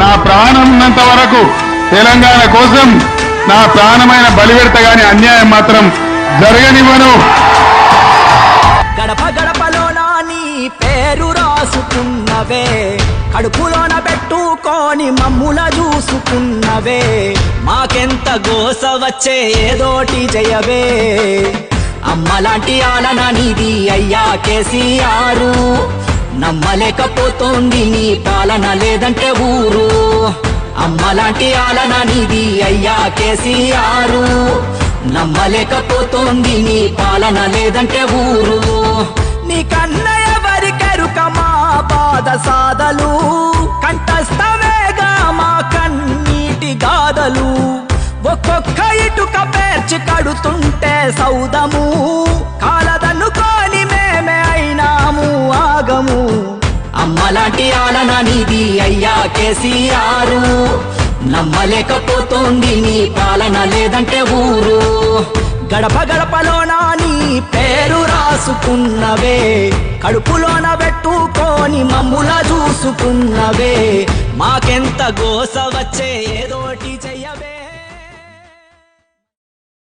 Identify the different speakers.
Speaker 1: నా ప్రాణం ఉన్నంత వరకు తెలంగాణ కోసం నా ప్రాణమైన బలిపెడత గాని అన్యాయం మాత్రం జరగనివ్వను.
Speaker 2: గడప గడపలోన నీ పేరు రాసుకున్నవే, కడుపులోన పెట్టుకొని మమ్ముల చూసుకున్నవే, మాకెంత గోస వచ్చే ఏదోటి జయవే. అమ్మలాంటి ఆలన నీది అయ్యా కేసీఆర్, నమ్మలేకపోతోంది నీ పాలన లేదంటే ఊరు. అమ్మలాంటి ఆలన నీది అయ్యా కేసీఆర్, నమ్మలేకపోతోంది నీ పాలన లేదంటే ఊరు. నీ కన్న ఎవరికెరుక మా బాధ సాధలు, కంఠస్థమేగా మా కన్నీటి గాథలు. ఒక్కొక్క ఇటుక పేర్చి కడుతుంటే సౌదము, కాలదన్నుకొని మేమే అయినాము ఆగము. అమ్మలాంటి ఆలన నీది అయ్యా కేసీఆర్, నమ్మలేకపోతోంది నీ పాలన లేదంటే ఊరు. గడప గడపలోన నీ పేరు రాసుకున్నవే, కడుపులోన పెట్టుకొని మమ్ముల చూసుకున్నవే, మాకెంత గోస వచ్చే ఏదోటి చెయ్యవే.